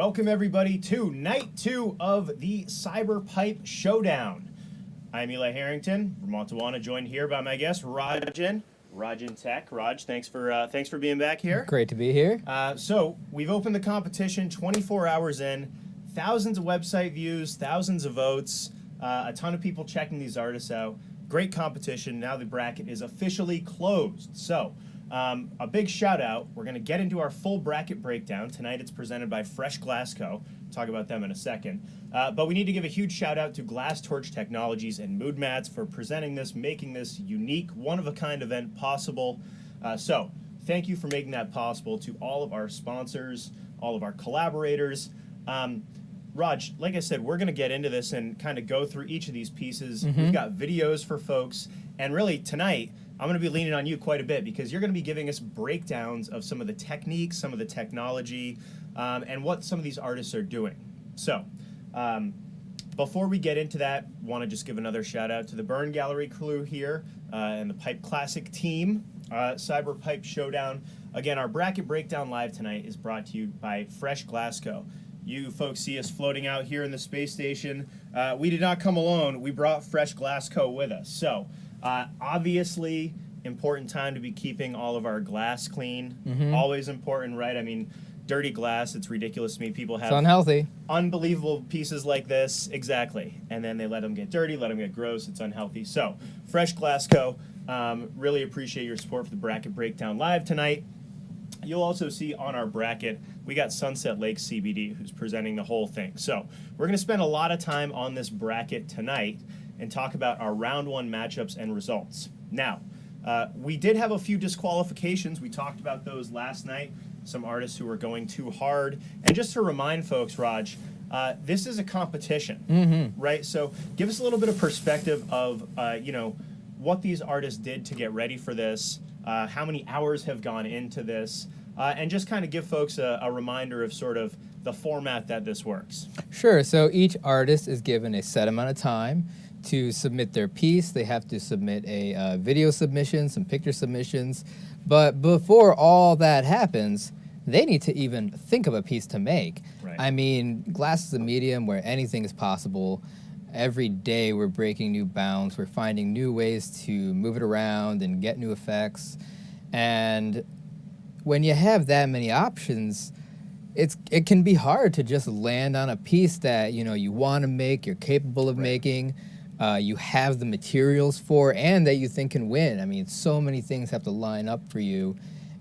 Welcome everybody to night 2 of the Cyber Pipe Showdown. I'm Eli Harrington, Vermont, Tawana, joined here by my guest Rajan Tech. Raj, thanks for being back here. Great to be here. So we've opened the competition 24 hours in, thousands of website views, thousands of votes, a ton of people checking these artists out. Great competition. Now the bracket is officially closed. So a big shout out. We're going to get into our full bracket breakdown. Tonight it's presented by Fresh Glass Co. Talk about them in a second. But we need to give a huge shout out to Glass Torch Technologies and Moodmats for presenting this, making this unique, one-of-a-kind event possible. So thank you for making that possible to all of our sponsors, all of our collaborators. Raj, like I said, we're going to get into this and kind of go through each of these pieces. We've got videos for folks. And really, tonight, I'm going to be leaning on you quite a bit because you're going to be giving us breakdowns of some of the techniques, some of the technology, and what some of these artists are doing. So, before we get into that, want to just give another shout out to the Burn Gallery crew here and the Pipe Classic team, Cyber Pipe Showdown. Again, our bracket breakdown live tonight is brought to you by Fresh Glass Co. You folks see us floating out here in the space station. We did not come alone. We brought Fresh Glass Co. with us. So, obviously, important time to be keeping all of our glass clean. Always important, right? I mean, dirty glass, it's ridiculous to me. People have It's unhealthy. Unbelievable pieces like this. Exactly. And then they let them get dirty, let them get gross. It's unhealthy. So, Fresh Glass Co., really appreciate your support for the bracket breakdown live tonight. You'll also see on our bracket, we got Sunset Lake CBD, who's presenting the whole thing. So we're going to spend a lot of time on this bracket tonight and talk about our round 1 matchups and results. Now, we did have a few disqualifications. We talked about those last night, some artists who were going too hard. And just to remind folks, Raj, this is a competition, right? So give us a little bit of perspective of, what these artists did to get ready for this, how many hours have gone into this, and just kind of give folks a reminder of sort of the format that this works. Sure. So each artist is given a set amount of time to submit their piece. They have to submit a video submission, some picture submissions. But before all that happens, they need to even think of a piece to make. Right. I mean, glass is a medium where anything is possible. Every day we're breaking new bounds. We're finding new ways to move it around and get new effects. And when you have that many options, it can be hard to just land on a piece that you want to make, you're capable of making, you have the materials for, and that you think can win. I mean, so many things have to line up for you.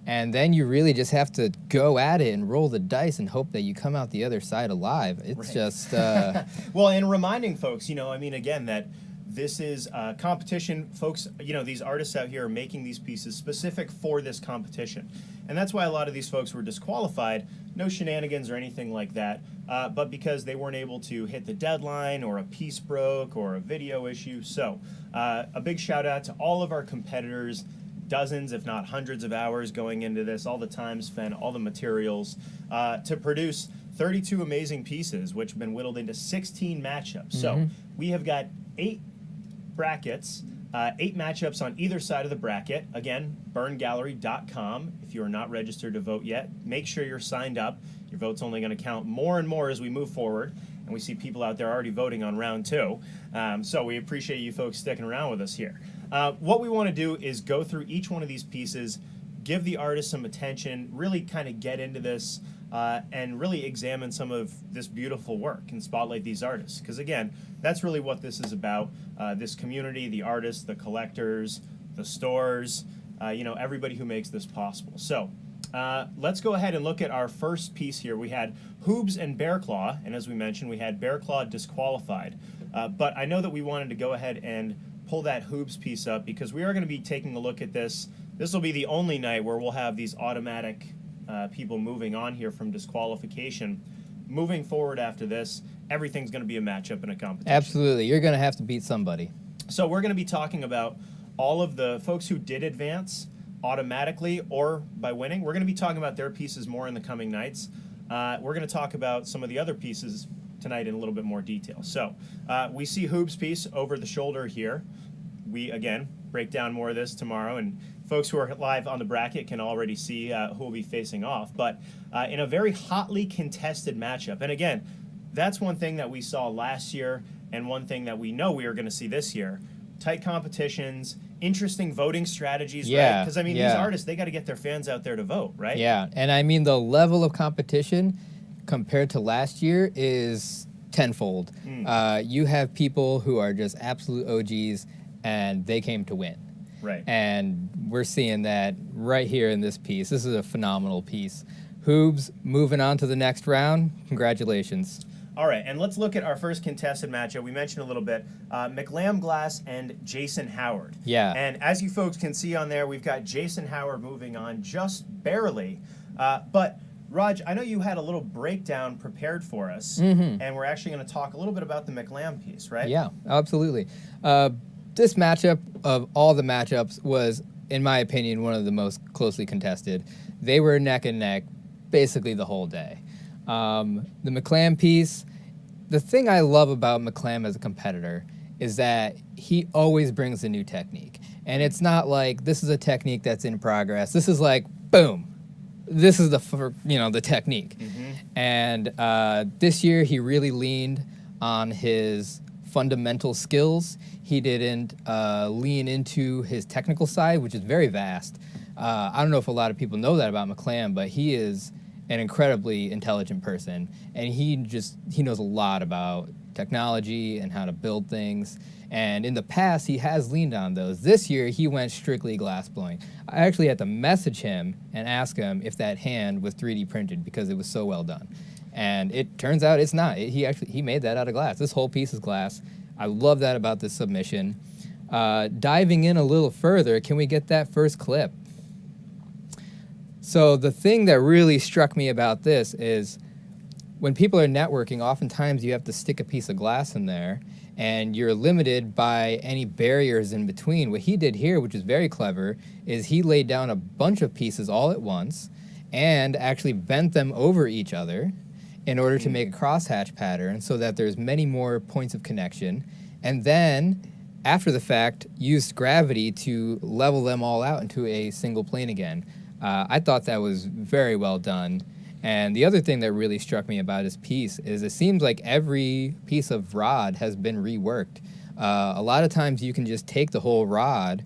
And then you really just have to go at it and roll the dice and hope that you come out the other side alive. It's just... Well, and reminding folks, again, that This is a competition. Folks, you know, these artists out here are making these pieces specific for this competition. And that's why a lot of these folks were disqualified. No shenanigans or anything like that, but because they weren't able to hit the deadline, or a piece broke, or a video issue. So a big shout out to all of our competitors. Dozens, if not hundreds of hours going into this, all the time spent, all the materials, to produce 32 amazing pieces, which have been whittled into 16 matchups. So we have got 8 brackets, 8 matchups on either side of the bracket. Again, burngallery.com. If you are not registered to vote yet, make sure you're signed up. Your vote's only going to count more and more as we move forward. And we see people out there already voting on round 2. So we appreciate you folks sticking around with us here. What we want to do is go through each one of these pieces, give the artist some attention, really kind of get into this, and really examine some of this beautiful work and spotlight these artists. Because again, that's really what this is about. This community, the artists, the collectors, the stores, you know, everybody who makes this possible. So let's go ahead and look at our first piece here. We had Hoobs and Bearclaw, and as we mentioned, we had Bearclaw disqualified. But I know that we wanted to go ahead and pull that Hoobs piece up because we are going to be taking a look at this. This will be the only night where we'll have these automatic people moving on here from disqualification. Moving forward after this, everything's going to be a matchup and a competition. Absolutely. You're going to have to beat somebody. So we're going to be talking about all of the folks who did advance automatically or by winning. We're going to be talking about their pieces more in the coming nights. We're going to talk about some of the other pieces tonight in a little bit more detail. So we see Hoob's piece over the shoulder here. We, again, break down more of this tomorrow, and folks who are live on the bracket can already see who will be facing off. But in a very hotly contested matchup, and again, that's one thing that we saw last year and one thing that we know we are going to see this year. Tight competitions, interesting voting strategies, right? Because, I mean, these artists, they got to get their fans out there to vote, right? Yeah, and I mean, the level of competition compared to last year is tenfold. You have people who are just absolute OGs, and they came to win. Right. And we're seeing that right here in this piece. This is a phenomenal piece. Hoobs moving on to the next round. Congratulations. All right, and let's look at our first contested matchup. We mentioned a little bit, McLam Glass and Jason Howard. Yeah. And as you folks can see on there, we've got Jason Howard moving on just barely. But Raj, I know you had a little breakdown prepared for us, and we're actually going to talk a little bit about the McLam piece, right? Yeah, absolutely. This matchup of all the matchups was, in my opinion, one of the most closely contested. They were neck and neck basically the whole day. The McLam piece, the thing I love about McLam as a competitor is that he always brings a new technique. And it's not like this is a technique that's in progress. This is like, boom, this is the technique. And this year he really leaned on his fundamental skills. He didn't lean into his technical side, which is very vast. I don't know if a lot of people know that about McLam, but he is an incredibly intelligent person, and he knows a lot about technology and how to build things. And in the past, he has leaned on those. This year, he went strictly glass blowing. I actually had to message him and ask him if that hand was 3D printed because it was so well done. And it turns out it's not. He made that out of glass. This whole piece is glass. I love that about this submission. Diving in a little further, can we get that first clip? So the thing that really struck me about this is when people are networking, oftentimes you have to stick a piece of glass in there, and you're limited by any barriers in between. What he did here, which is very clever, is he laid down a bunch of pieces all at once and actually bent them over each other in order to make a crosshatch pattern so that there's many more points of connection. And then, after the fact, used gravity to level them all out into a single plane again. I thought that was very well done. And the other thing that really struck me about his piece is it seems like every piece of rod has been reworked. A lot of times you can just take the whole rod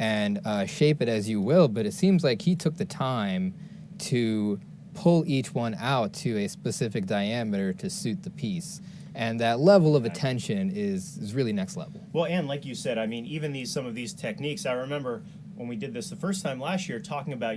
and shape it as you will, but it seems like he took the time to pull each one out to a specific diameter to suit the piece. And that level of attention is really next level. Well, and like you said, I mean, even some of these techniques, I remember when we did this the first time last year, talking about,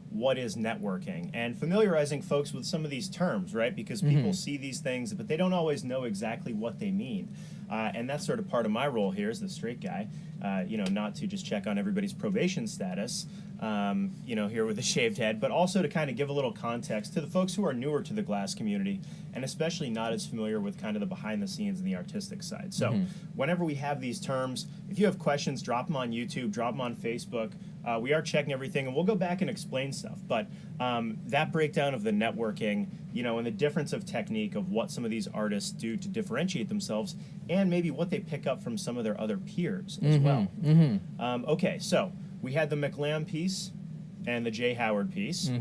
what is networking and familiarizing folks with some of these terms, right? Because people see these things, but they don't always know exactly what they mean. And that's sort of part of my role here as the straight guy, not to just check on everybody's probation status, here with a shaved head, but also to kind of give a little context to the folks who are newer to the glass community and especially not as familiar with kind of the behind the scenes and the artistic side. So whenever we have these terms, if you have questions, drop them on YouTube, drop them on Facebook. We are checking everything, and we'll go back and explain stuff. But that breakdown of the networking, and the difference of technique of what some of these artists do to differentiate themselves, and maybe what they pick up from some of their other peers as well. Okay, so we had the McLam piece and the J. Howard piece.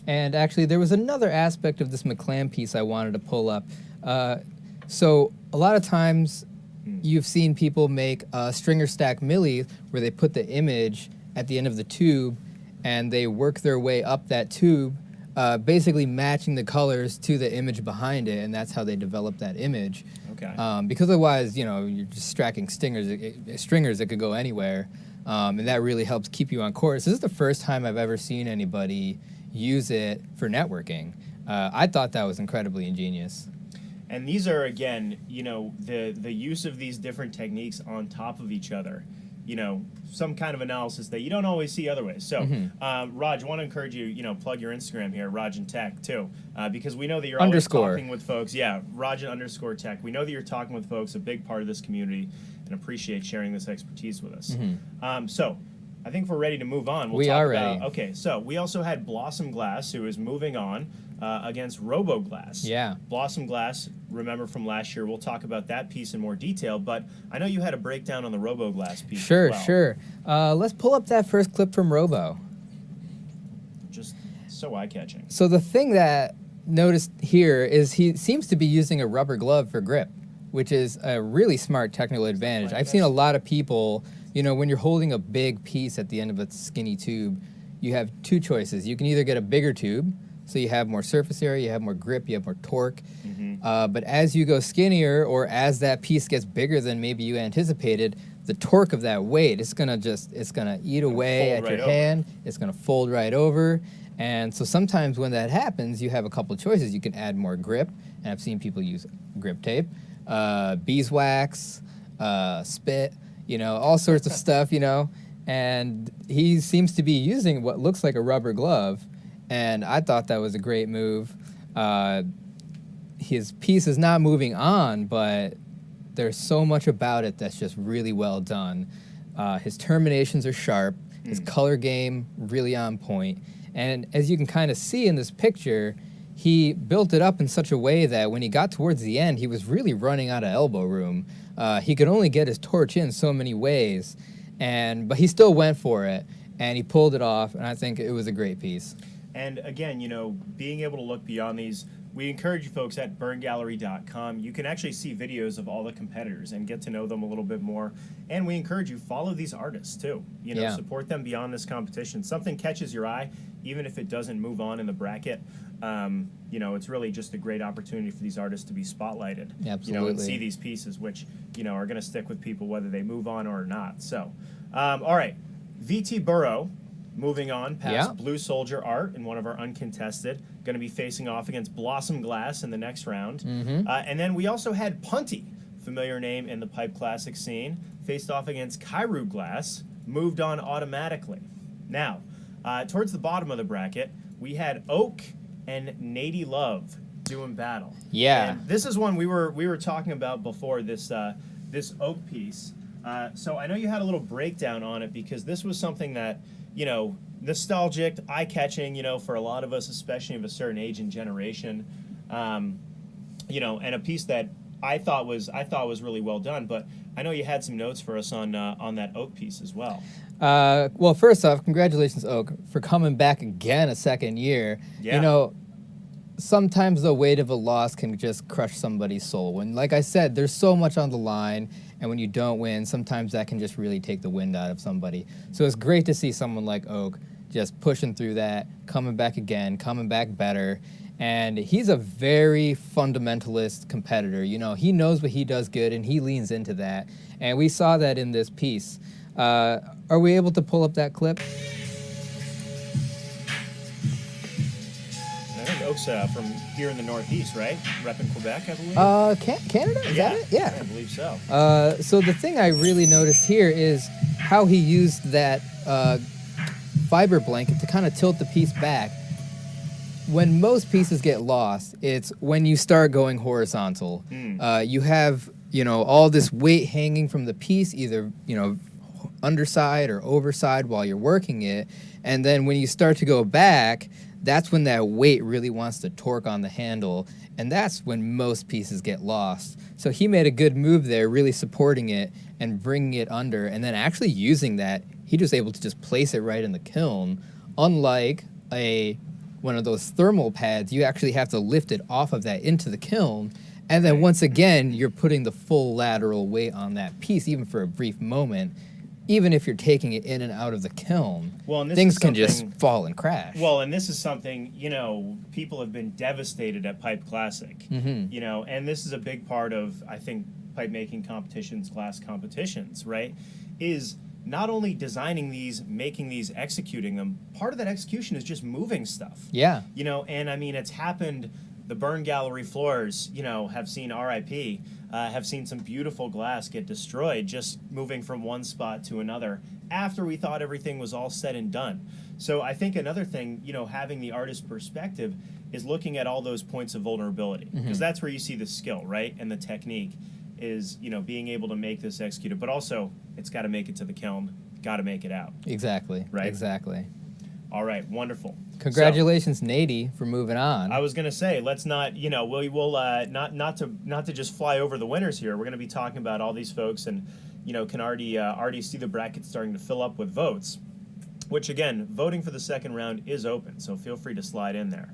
And actually, there was another aspect of this McLam piece I wanted to pull up. So a lot of times, you've seen people make stringer stack milli where they put the image at the end of the tube and they work their way up that tube, basically matching the colors to the image behind it, and that's how they develop that image. Okay. Because otherwise, you're just stacking stringers that could go anywhere, and that really helps keep you on course. This is the first time I've ever seen anybody use it for networking. I thought that was incredibly ingenious. And these are, again, the use of these different techniques on top of each other. Some kind of analysis that you don't always see other ways. So, Raj, I want to encourage you, plug your Instagram here, Raj and Tech, too, because we know that you're always talking with folks. Yeah, Raj and _Tech. We know that you're talking with folks, a big part of this community, and appreciate sharing this expertise with us. So, I think we're ready to move on. We are ready. Okay, so we also had Blossom Glass, who is moving on against Robo Glass. Yeah. Blossom Glass, remember from last year, we'll talk about that piece in more detail, but I know you had a breakdown on the Robo Glass piece Sure, as well. sure. Let's pull up that first clip from Robo. Just so eye-catching. So the thing that noticed here is he seems to be using a rubber glove for grip, which is a really smart technical advantage. I've seen a lot of people, when you're holding a big piece at the end of a skinny tube, you have two choices. You can either get a bigger tube, so you have more surface area, you have more grip, you have more torque. But as you go skinnier, or as that piece gets bigger than maybe you anticipated, the torque of that weight is gonna eat away at your hand. It's gonna fold right over. And so sometimes when that happens, you have a couple of choices. You can add more grip, and I've seen people use grip tape, beeswax, spit, all sorts of stuff, and he seems to be using what looks like a rubber glove, and I thought that was a great move. His piece is not moving on, but there's so much about it that's just really well done. His terminations are sharp, his color game really on point, and as you can kind of see in this picture, he built it up in such a way that when he got towards the end, he was really running out of elbow room. He could only get his torch in so many ways, but he still went for it, and he pulled it off, and I think it was a great piece. And again, being able to look beyond these, we encourage you folks at burngallery.com. You can actually see videos of all the competitors and get to know them a little bit more. And we encourage you, follow these artists too. Support them beyond this competition. Something catches your eye, even if it doesn't move on in the bracket. It's really just a great opportunity for these artists to be spotlighted. Absolutely. And see these pieces, which, are going to stick with people whether they move on or not. So, all right, VT Burrow. Moving on past Blue Soldier Art in one of our uncontested, going to be facing off against Blossom Glass in the next round. And then we also had Punty, familiar name in the pipe classic scene, faced off against Kairu Glass, moved on automatically. Now, towards the bottom of the bracket, we had Oak and Nady Love doing battle. Yeah. And this is one we were talking about before this this Oak piece. So I know you had a little breakdown on it because this was something that, nostalgic, eye-catching, for a lot of us, especially of a certain age and generation, and a piece that I thought was really well done. But I know you had some notes for us on that Oak piece as well. Well, first off, congratulations, Oak, for coming back again a second year. Yeah. Sometimes the weight of a loss can just crush somebody's soul. When, like I said, there's so much on the line, and when you don't win, sometimes that can just really take the wind out of somebody. So it's great to see someone like Oak just pushing through that, coming back again, coming back better. And he's a very fundamentalist competitor. He knows what he does good, and he leans into that. And we saw that in this piece. Are we able to pull up that clip? I think folks from here in the Northeast, right? Repping Quebec, I believe. Canada? Is that it? Yeah. I believe so. So the thing I really noticed here is how he used that fiber blanket to kind of tilt the piece back. When most pieces get lost, it's when you start going horizontal. You have, all this weight hanging from the piece, either, underside or overside while you're working it. And then when you start to go back, that's when that weight really wants to torque on the handle. And that's when most pieces get lost. So he made a good move there, really supporting it and bringing it under. And then actually using that, he was able to just place it right in the kiln. Unlike one of those thermal pads, you actually have to lift it off of that into the kiln. And then once again, you're putting the full lateral weight on that piece, even for a brief moment. Even if you're taking it in and out of the kiln, things can just fall and crash. Well, and this is something, people have been devastated at Pipe Classic, and this is a big part of, I think, pipe making competitions, glass competitions, right, is not only designing these, making these, executing them, part of that execution is just moving stuff. Yeah. And I mean, it's happened, the burn gallery floors, have seen RIP, have seen some beautiful glass get destroyed just moving from one spot to another after we thought everything was all said and done. So I think another thing, having the artist perspective is looking at all those points of vulnerability, because that's where you see the skill, right? And the technique is, being able to make this executed, but also it's got to make it to the kiln, got to make it out. Exactly. Right? Exactly. All right, wonderful. Congratulations, Nady, for moving on. I was gonna say, let's not, we'll not to just fly over the winners here. We're gonna be talking about all these folks, and can already see the bracket starting to fill up with votes. Which again, voting for the second round is open, so feel free to slide in there.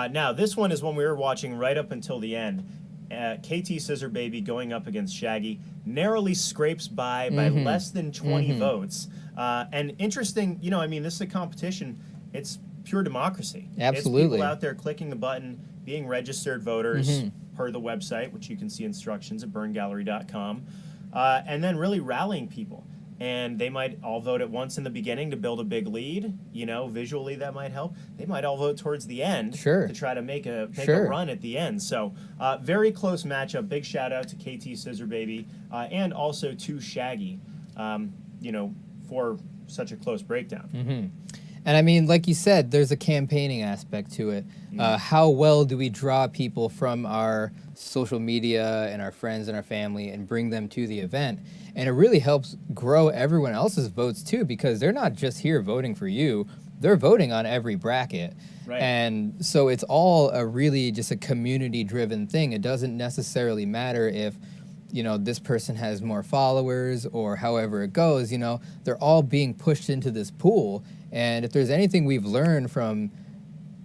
Now, this one is one we were watching right up until the end. KT Scissor Baby going up against Shaggy, narrowly scrapes by less than 20 votes. And interesting, this is a competition. It's pure democracy. Absolutely. It's people out there clicking the button, being registered voters per the website, which you can see instructions at burngallery.com, and then really rallying people. And they might all vote at once in the beginning to build a big lead. Visually that might help. They might all vote towards the end to try to make a run at the end. So very close matchup. Big shout out to KT Scissor Baby and also to Shaggy, for such a close breakdown. And I mean, like you said, there's a campaigning aspect to it. How well do we draw people from our social media and our friends and our family and bring them to the event? And it really helps grow everyone else's votes too, because they're not just here voting for you, they're voting on every bracket. Right. And so it's all really just a community-driven thing. It doesn't necessarily matter if this person has more followers or however it goes, they're all being pushed into this pool. And if there's anything we've learned from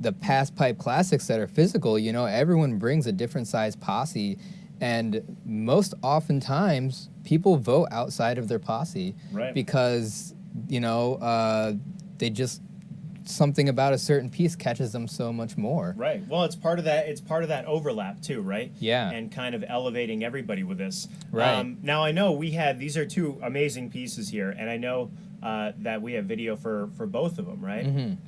the past Pipe Classics that are physical, everyone brings a different size posse. And most oftentimes, people vote outside of their posse because, they just, something about a certain piece catches them so much more. Right. Well, it's part of that. It's part of that overlap too, right? Yeah. And kind of elevating everybody with this. Right. Now I know these are two amazing pieces here, and I know that we have video for both of them, right?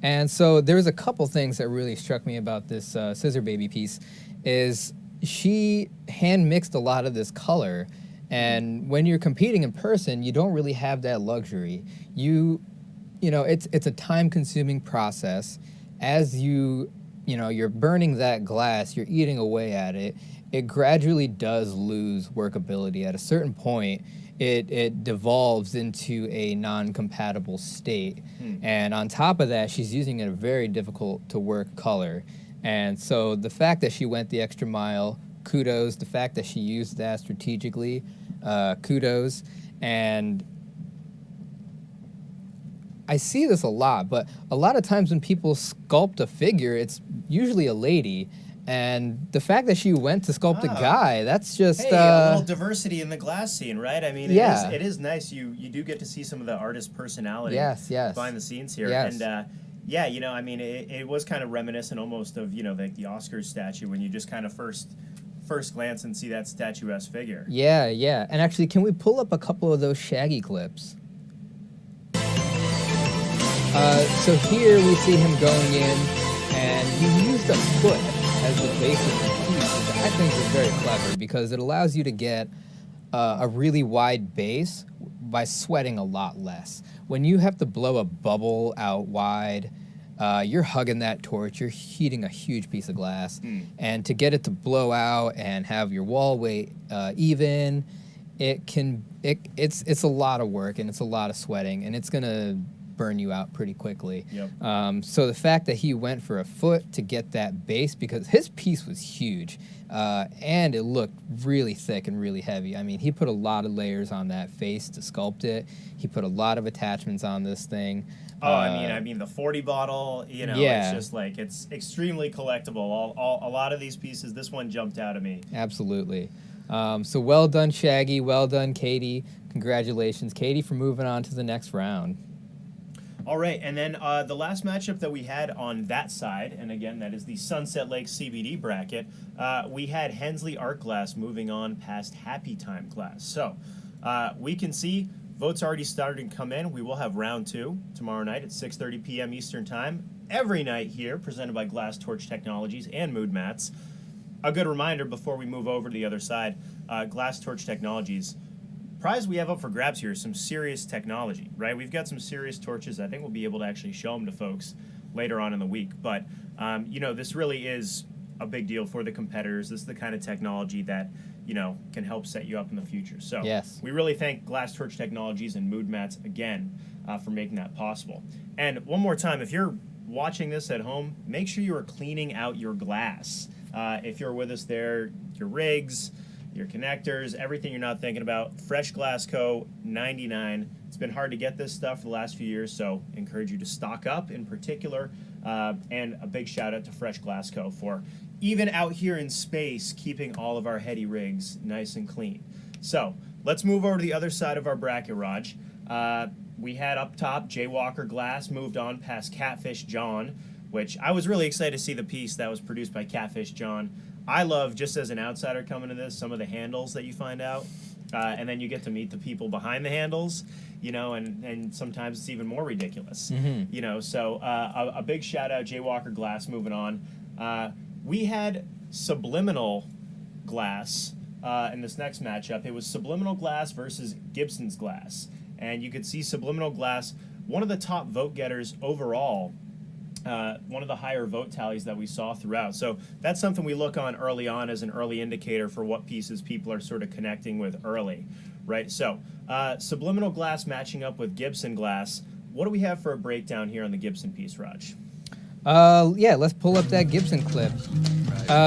And so there's a couple things that really struck me about this Scissor Baby piece. Is she hand mixed a lot of this color, and when you're competing in person, you don't really have that luxury. It's a time-consuming process. As you're burning that glass, you're eating away at it. It gradually does lose workability. At a certain point, it devolves into a non-compatible state. And on top of that, she's using a very difficult to work color. And so the fact that she went the extra mile, kudos. The fact that she used that strategically, kudos. And I see this a lot, but a lot of times when people sculpt a figure, it's usually a lady. And the fact that she went to sculpt a guy, that's just... Hey, a little diversity in the glass scene, right? I mean, yeah. It is nice. You do get to see some of the artist personality behind the scenes here. Yes. And, it was kind of reminiscent almost of, the Oscars statue when you just kind of first glance and see that statuesque figure. Yeah. And actually, can we pull up a couple of those Shaggy clips? So here we see him going in, and he used a foot as the base of the piece, which I think is very clever because it allows you to get a really wide base by sweating a lot less. When you have to blow a bubble out wide, you're hugging that torch, you're heating a huge piece of glass, and to get it to blow out and have your wall weight even, it's a lot of work and it's a lot of sweating, and it's gonna burn you out pretty quickly. Yep. So the fact that he went for a foot to get that base, because his piece was huge, and it looked really thick and really heavy. I mean, he put a lot of layers on that face to sculpt it. He put a lot of attachments on this thing. Oh, I mean the 40 bottle, it's just like, it's extremely collectible. A lot of these pieces, this one jumped out at me. Absolutely. So well done, Shaggy. Well done, Katie. Congratulations, Katie, for moving on to the next round. All right, and then the last matchup that we had on that side, and again, that is the Sunset Lake CBD bracket, we had Hensley Art Glass moving on past Happy Time Glass. So we can see votes already starting to come in. We will have round 2 tomorrow night at 6:30 p.m. Eastern Time, every night here, presented by Glass Torch Technologies and Moodmats. A good reminder before we move over to the other side, Glass Torch Technologies, prize we have up for grabs here is some serious technology, right? We've got some serious torches. I think we'll be able to actually show them to folks later on in the week. But, this really is a big deal for the competitors. This is the kind of technology that, can help set you up in the future. So yes, we really thank Glass Torch Technologies and Moodmats again for making that possible. And one more time, if you're watching this at home, make sure you are cleaning out your glass. If you're with us there, your rigs, your connectors, everything you're not thinking about. Fresh Glass Co. 99. It's been hard to get this stuff for the last few years, so encourage you to stock up in particular. And a big shout out to Fresh Glass Co. for even out here in space keeping all of our heady rigs nice and clean. So let's move over to the other side of our bracket, Raj. We had up top Jaywalker Glass moved on past Catfish John, which I was really excited to see the piece that was produced by Catfish John. I love, just as an outsider coming to this, some of the handles that you find out, and then you get to meet the people behind the handles, and sometimes it's even more ridiculous, so a big shout out, Jaywalker Glass, moving on. We had Subliminal Glass in this next matchup. It was Subliminal Glass versus Gibson's Glass, and you could see Subliminal Glass, one of the top vote getters overall, one of the higher vote tallies that we saw throughout. So that's something we look on early on as an early indicator for what pieces people are sort of connecting with early, right? So Subliminal Glass matching up with Gibson Glass. What do we have for a breakdown here on the Gibson piece, Raj? Yeah, let's pull up that Gibson clip.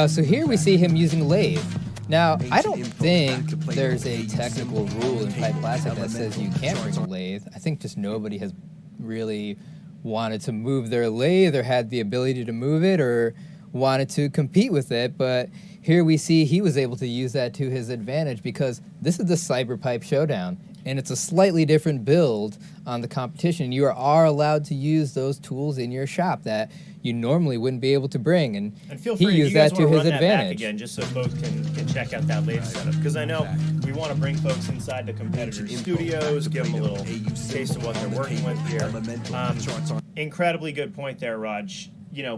So here we see him using lathe. Now, I don't think there's a technical rule in pipe plastic that says you can't bring a lathe. I think just nobody has really wanted to move their lathe or had the ability to move it or wanted to compete with it, but here we see he was able to use that to his advantage because this is the Cyber Pipe Showdown, and it's a slightly different build on the competition. You are allowed to use those tools in your shop that you normally wouldn't be able to bring, and feel he free, used that to his advantage. Back again, just so folks can check out that lathe setup, because I know we want to bring folks inside the competitors' studios, give them a little taste of what they're working with here. Incredibly good point there, Raj.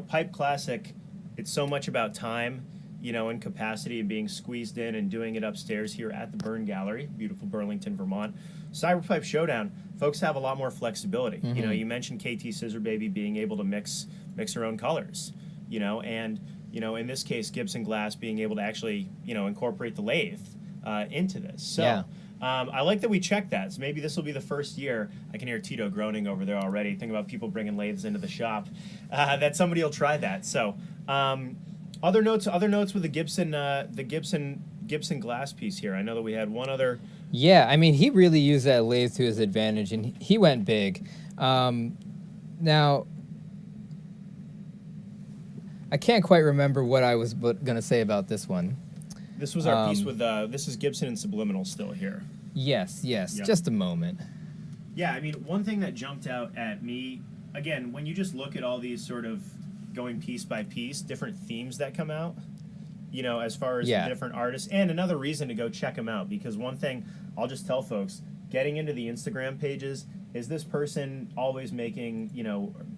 Pipe Classic, it's so much about time, and capacity and being squeezed in and doing it upstairs here at the Burn Gallery, beautiful Burlington, Vermont. Cyber Pipe Showdown, folks have a lot more flexibility. You mentioned KT Scissor Baby being able to mix her own colors, and in this case, Gibson Glass being able to actually, incorporate the lathe into this. So yeah. I like that we checked that. So maybe this will be the first year. I can hear Tito groaning over there already. Think about people bringing lathes into the shop. That somebody will try that. So other notes with the Gibson Glass piece here. I know that we had one other. Yeah, I mean, he really used that lathe to his advantage, and he went big. Now, I can't quite remember what I was going to say about this one. This was our piece with, this is Gibson and Subliminal still here. Yes, yep. Just a moment. Yeah, I mean, one thing that jumped out at me, again, when you just look at all these sort of going piece by piece, different themes that come out, as far as different artists, and another reason to go check them out, because one thing I'll just tell folks, getting into the Instagram pages is this person always making,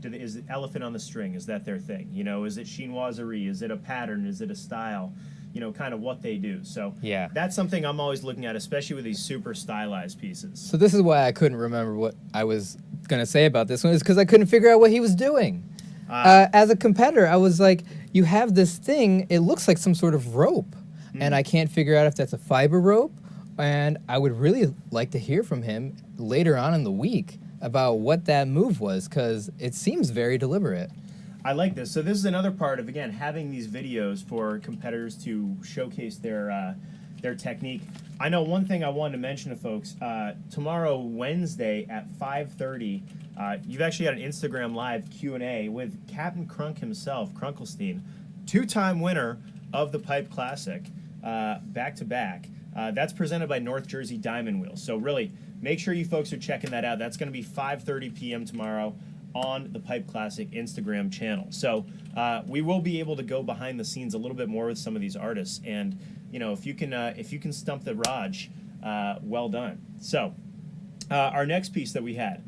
is it elephant on the string? Is that their thing? Is it chinoiserie? Is it a pattern? Is it a style? Kind of what they do. So Yeah. that's something I'm always looking at, especially with these super stylized pieces. So this is why I couldn't remember what I was going to say about this one, is because I couldn't figure out what he was doing. As a competitor, I was like, you have this thing, it looks like some sort of rope, and I can't figure out if that's a fiber rope, and I would really like to hear from him later on in the week about what that move was, because it seems very deliberate. I like this. So this is another part of, again, having these videos for competitors to showcase their technique. I know one thing I wanted to mention to folks. Tomorrow, Wednesday at 5:30, you've actually got an Instagram Live Q&A with Captain Crunk himself, Krunkelstein, two-time winner of the Pipe Classic, back-to-back. That's presented by North Jersey Diamond Wheels. So really, make sure you folks are checking that out. That's going to be 5:30 p.m. tomorrow on the Pipe Classic Instagram channel. So we will be able to go behind the scenes a little bit more with some of these artists, and if you can stump the Raj, well done. So our next piece that we had,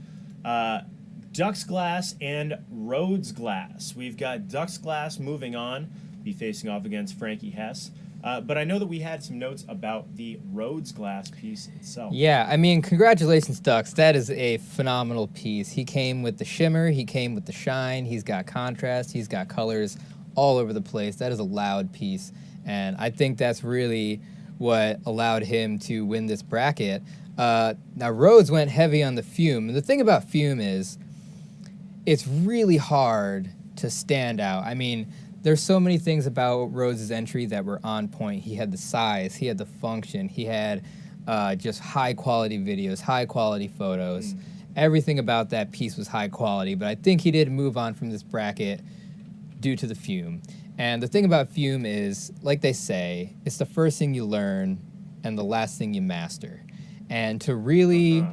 Ducks Glass and Rhodes Glass. We've got Ducks Glass moving on, be facing off against Frankie Hess. But I know that we had some notes about the Rhodes Glass piece itself. Yeah, I mean, congratulations, Ducks. That is a phenomenal piece. He came with the shimmer, he came with the shine, he's got contrast, he's got colors all over the place. That is a loud piece, and I think that's really what allowed him to win this bracket. Now, Rhodes went heavy on the fume, and the thing about fume is it's really hard to stand out. I mean, there's so many things about Rhodes' entry that were on point. He had the size, he had the function, he had just high-quality videos, high-quality photos. Everything about that piece was high quality, but I think he did move on from this bracket due to the fume. And the thing about fume is, like they say, it's the first thing you learn and the last thing you master. And to really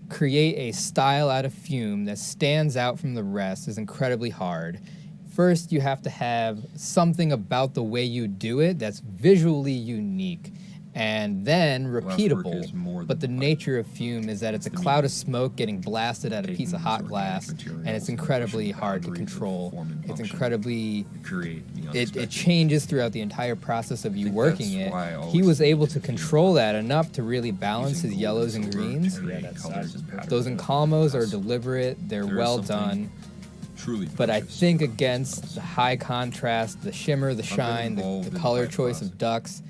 create a style out of fume that stands out from the rest is incredibly hard. First, you have to have something about the way you do it that's visually unique, and then repeatable. But the nature of fume is that it's a cloud of smoke getting blasted at a piece of hot glass, and it's incredibly hard to control. It's incredibly... It changes throughout the entire process of you working it. He was able to control that enough to really balance his yellows and greens. Those encalmos are deliberate, they're well done. But I think against the high contrast, the shimmer, the shine, the color choice of Ducks,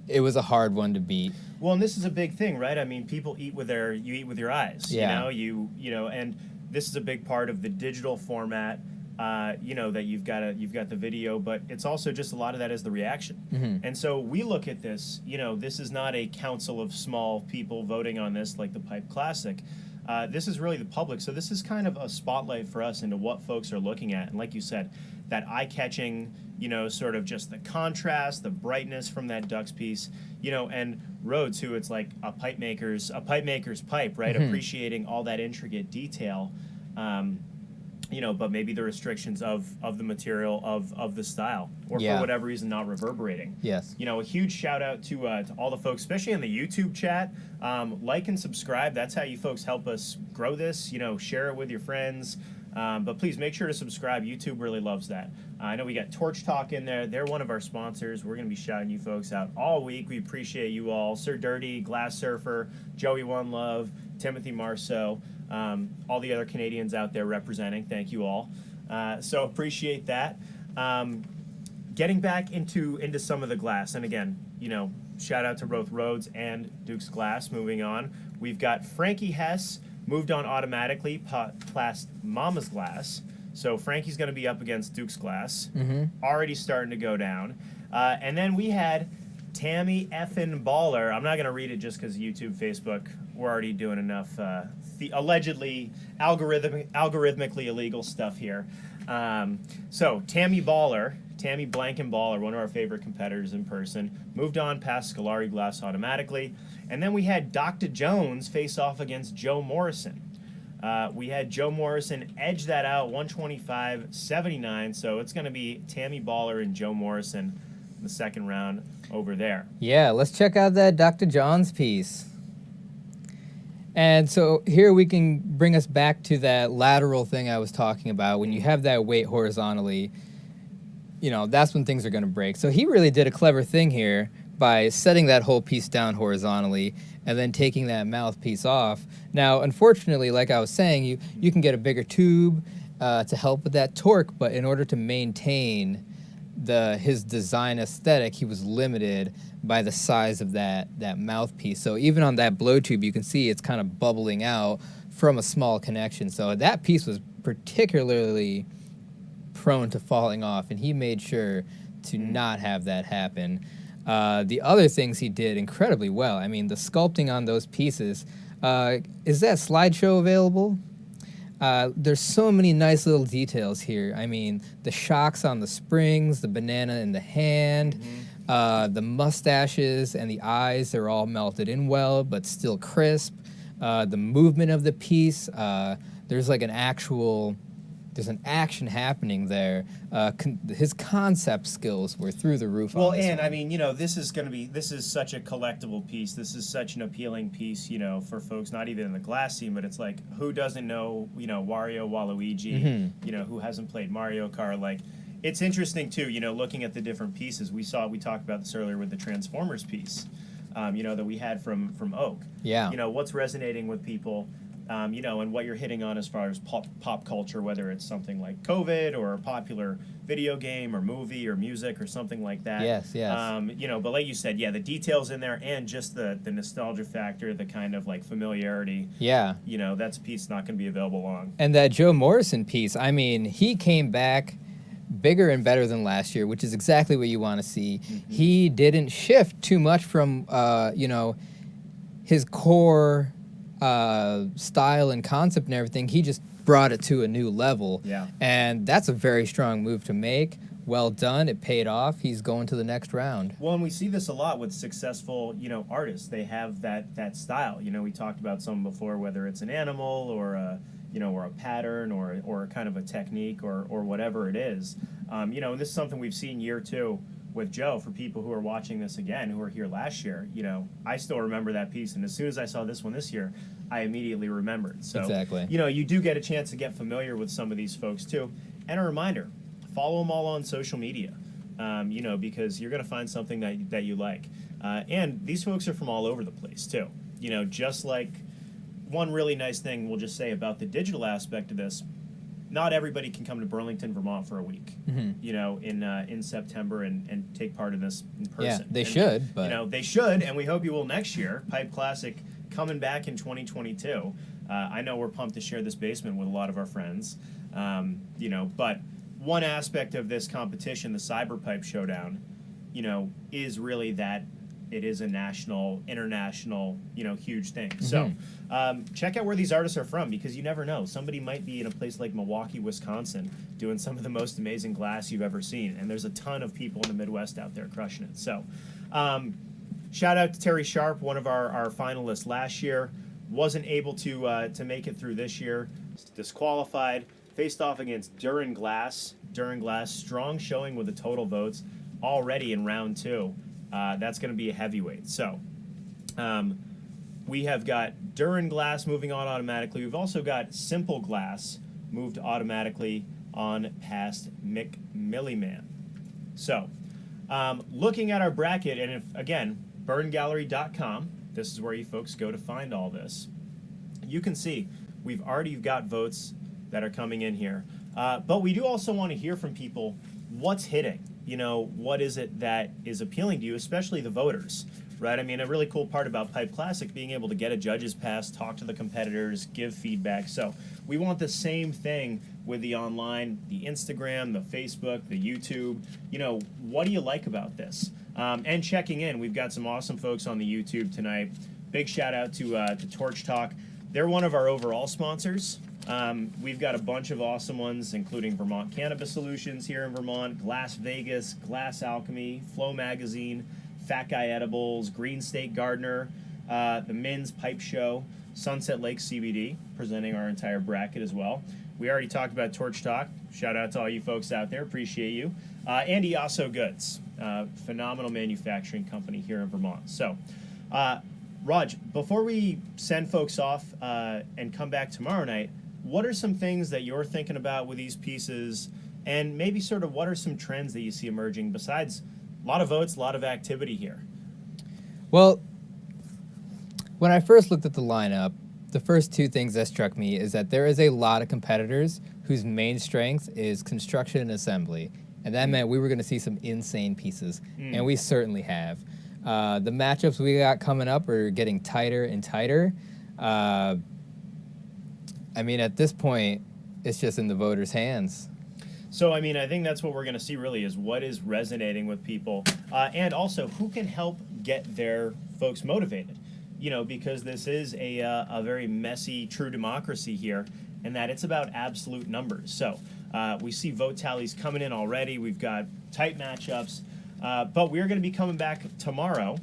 it was a hard one to beat. Well, and this is a big thing, right? I mean, people eat with you eat with your eyes. Yeah. And this is a big part of the digital format. That you've got the video, but it's also just a lot of that is the reaction. And so we look at this. This is not a council of small people voting on this like the Pipe Classic. This is really the public, so this is kind of a spotlight for us into what folks are looking at. And like you said, that eye-catching, sort of just the contrast, the brightness from that Ducks piece, and Rhodes, who it's like a pipe maker's pipe, right? Appreciating all that intricate detail, but maybe the restrictions of the material, of the style, or for whatever reason not reverberating. Yes. A huge shout out to all the folks, especially in the YouTube chat. Like and subscribe. That's how you folks help us grow this. Share it with your friends. But please make sure to subscribe. YouTube really loves that. I know we got Torch Talk in there. They're one of our sponsors. We're going to be shouting you folks out all week. We appreciate you all. Sir Dirty, Glass Surfer, Joey One Love, Timothy Marceau, all the other Canadians out there representing. Thank you all. So appreciate that. Getting back into some of the glass, and again, shout out to both Rhodes and Duke's Glass. Moving on, we've got Frankie Hess moved on automatically past Mama's Glass. So Frankie's going to be up against Duke's Glass. Already starting to go down. And then we had Tammy effin' Baller. I'm not going to read it just because YouTube, Facebook, we're already doing enough allegedly algorithmically illegal stuff here. So Tammy Blanken Baller, one of our favorite competitors in person, moved on past Scolari Glass automatically. And then we had Dr. Jones face off against Joe Morrison. We had Joe Morrison edge that out 125-79, so it's going to be Tammy Baller and Joe Morrison in the second round over there. Yeah, let's check out that Dr. John's piece. And so here we can bring us back to that lateral thing I was talking about. When you have that weight horizontally, you know, that's when things are going to break. So he really did a clever thing here by setting that whole piece down horizontally and then taking that mouthpiece off. Now, unfortunately, like I was saying, you can get a bigger tube to help with that torque, but in order to maintain his design aesthetic, he was limited by the size of that mouthpiece. So even on that blow tube, you can see it's kind of bubbling out from a small connection. So that piece was particularly prone to falling off, and he made sure to not have that happen. The other things he did incredibly well. I mean, the sculpting on those pieces. Is that slideshow available? There's so many nice little details here. I mean, the shocks on the springs, the banana in the hand, the mustaches and the eyes, they're all melted in well, but still crisp. The movement of the piece, there's like there's an action happening there. His concept skills were through the roof. Well, on this and one. I mean, this is such a collectible piece. This is such an appealing piece, for folks not even in the glass scene, but it's like, who doesn't know, Wario, Waluigi, who hasn't played Mario Kart? Like, it's interesting too, looking at the different pieces. We talked about this earlier with the Transformers piece, that we had from Oak. Yeah. What's resonating with people. And what you're hitting on as far as pop culture, whether it's something like COVID or a popular video game or movie or music or something like that. Yes. But like you said, the details in there and just the nostalgia factor, the kind of like familiarity. Yeah. That's a piece not going to be available long. And that Joe Morrison piece, I mean, he came back bigger and better than last year, which is exactly what you want to see. He didn't shift too much from, his core style and concept and everything. He just brought it to a new level. Yeah. And that's a very strong move to make. Well done. It paid off. He's going to the next round. Well, and we see this a lot with successful, artists. They have that style. We talked about some before, whether it's an animal or a, or a pattern or kind of a technique or whatever it is. And this is something we've seen year two with Joe. For people who are watching this again, who were here last year, I still remember that piece, and as soon as I saw this one this year, I immediately remembered. So, exactly. You do get a chance to get familiar with some of these folks too. And a reminder, follow them all on social media, because you're going to find something that you like. And these folks are from all over the place too. Just like one really nice thing we'll just say about the digital aspect of this, not everybody can come to Burlington, Vermont for a week, in September and take part in this in person. Yeah, they and, should. But they should, and we hope you will next year. Pipe Classic coming back in 2022. I know we're pumped to share this basement with a lot of our friends, but one aspect of this competition, the Cyber Pipe Showdown, is really that it is a national, international, huge thing. So check out where these artists are from, because you never know. Somebody might be in a place like Milwaukee, Wisconsin, doing some of the most amazing glass you've ever seen. And there's a ton of people in the Midwest out there crushing it. So shout out to Terry Sharp, one of our finalists last year. Wasn't able to make it through this year. Disqualified. Faced off against Duran Glass. Duran Glass, strong showing with the total votes already in round two. That's going to be a heavyweight. So we have got Duran Glass moving on automatically. We've also got Simple Glass moved automatically on past McMilliman. So looking at our bracket, and if, again, burngallery.com, this is where you folks go to find all this. You can see we've already got votes that are coming in here. But we do also want to hear from people what's hitting. What is it that is appealing to you, especially the voters, right? I mean, a really cool part about Pipe Classic, being able to get a judge's pass, talk to the competitors, give feedback. So we want the same thing with the online, the Instagram, the Facebook, the YouTube. What do you like about this? And checking in, we've got some awesome folks on the YouTube tonight. Big shout out to Torch Talk. They're one of our overall sponsors. We've got a bunch of awesome ones, including Vermont Cannabis Solutions here in Vermont, Glass Vegas, Glass Alchemy, Flow Magazine, Fat Guy Edibles, Green State Gardener, the Min's Pipe Show, Sunset Lake CBD, presenting our entire bracket as well. We already talked about Torch Talk. Shout out to all you folks out there. Appreciate you. And Also Goods, phenomenal manufacturing company here in Vermont. So Raj, before we send folks off and come back tomorrow night, what are some things that you're thinking about with these pieces, and maybe sort of what are some trends that you see emerging besides a lot of votes, a lot of activity here? Well, when I first looked at the lineup, the first two things that struck me is that there is a lot of competitors whose main strength is construction and assembly. And that meant we were going to see some insane pieces, and we certainly have. The matchups we got coming up are getting tighter and tighter. I mean, at this point, it's just in the voters' hands. So, I mean, I think that's what we're going to see really is what is resonating with people, and also who can help get their folks motivated. You know, because this is a very messy, true democracy here, and that it's about absolute numbers. So we see vote tallies coming in already. We've got tight matchups, but we're going to be coming back tomorrow,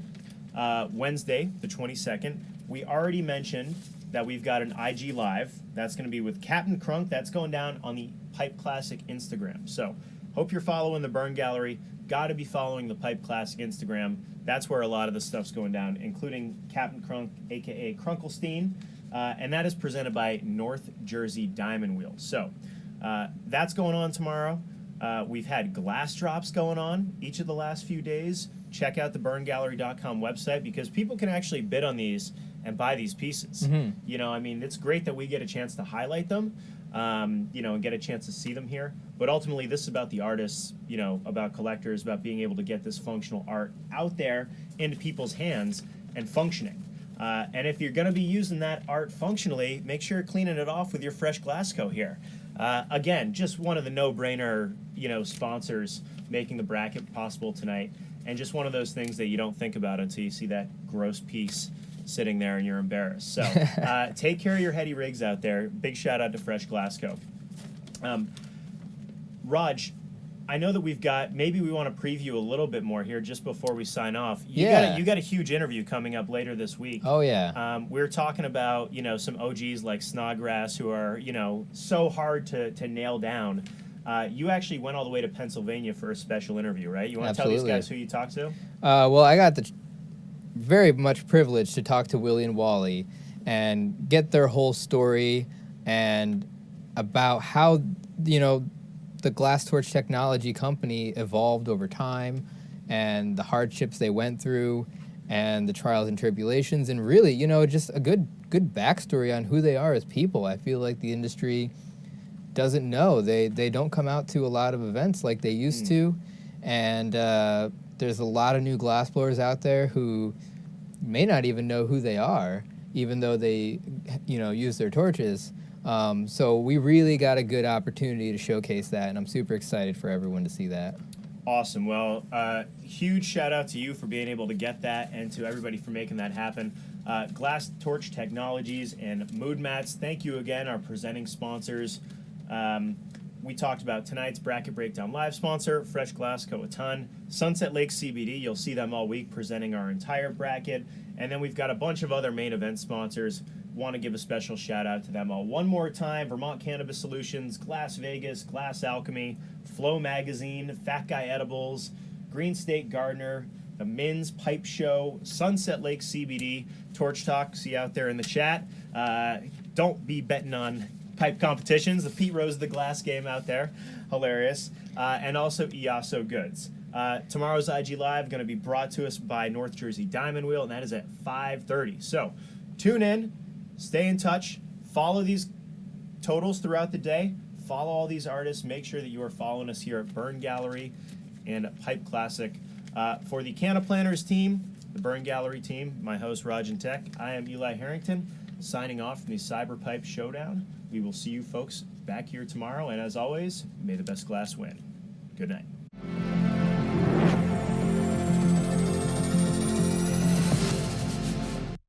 Wednesday, the 22nd. We already mentioned that we've got an IG Live. That's going to be with Captain Crunk. That's going down on the Pipe Classic Instagram. So hope you're following the Burn Gallery. Got to be following the Pipe Classic Instagram. That's where a lot of the stuff's going down, including Captain Crunk, a.k.a. Krunkelstein, and that is presented by North Jersey Diamond Wheel. So that's going on tomorrow. We've had glass drops going on each of the last few days. Check out the burngallery.com website because people can actually bid on these and buy these pieces. You know, I mean, it's great that we get a chance to highlight them, you know, and get a chance to see them here. But ultimately, this is about the artists, you know, about collectors, about being able to get this functional art out there into people's hands and functioning. And if you're going to be using that art functionally, make sure you're cleaning it off with your fresh Glassco here. Again, just one of the no-brainer, you know, sponsors making the bracket possible tonight, and just one of those things that you don't think about until you see that gross piece sitting there and you're embarrassed. So take care of your heady rigs out there. Big shout out to Fresh Glassco. Raj, I know that we've got, maybe we want to preview a little bit more here just before we sign off. You got a huge interview coming up later this week. Oh, yeah. We're talking about, you know, some OGs like Snodgrass who are, you know, so hard to nail down. You actually went all the way to Pennsylvania for a special interview, right? You want to tell these guys who you talked to? Well, I got the very much privileged to talk to Willie and Wally and get their whole story and about how, you know, the Glass Torch Technology company evolved over time and the hardships they went through and the trials and tribulations, and really, you know, just a good backstory on who they are as people. I feel like the industry doesn't know. They don't come out to a lot of events like they used to, and there's a lot of new glassblowers out there who may not even know who they are, even though they, you know, use their torches. So we really got a good opportunity to showcase that, and I'm super excited for everyone to see that. Awesome. Well, huge shout out to you for being able to get that, and to everybody for making that happen. Glass Torch Technologies and Moodmats, thank you again, our presenting sponsors. We talked about tonight's Bracket Breakdown Live sponsor, Fresh Glassco a ton. Sunset Lake CBD, you'll see them all week presenting our entire bracket. And then we've got a bunch of other main event sponsors. Want to give a special shout out to them all one more time. Vermont Cannabis Solutions, Glass Vegas, Glass Alchemy, Flow Magazine, Fat Guy Edibles, Green State Gardener, the Min's Pipe Show, Sunset Lake CBD, Torch Talk, see you out there in the chat. Don't be betting on pipe competitions. The Pete Rose the Glass game out there. Hilarious. And also EASO Goods. Tomorrow's IG Live going to be brought to us by North Jersey Diamond Wheel, and that is at 5:30. So tune in, stay in touch, follow these totals throughout the day, follow all these artists, make sure that you are following us here at Burn Gallery and Pipe Classic. For the Cannaplanners team, the Burn Gallery team, my host Raj and Tech, I am Eli Harrington, signing off from the Cyber Pipe Showdown. We will see you folks back here tomorrow, and as always, may the best glass win. Good night.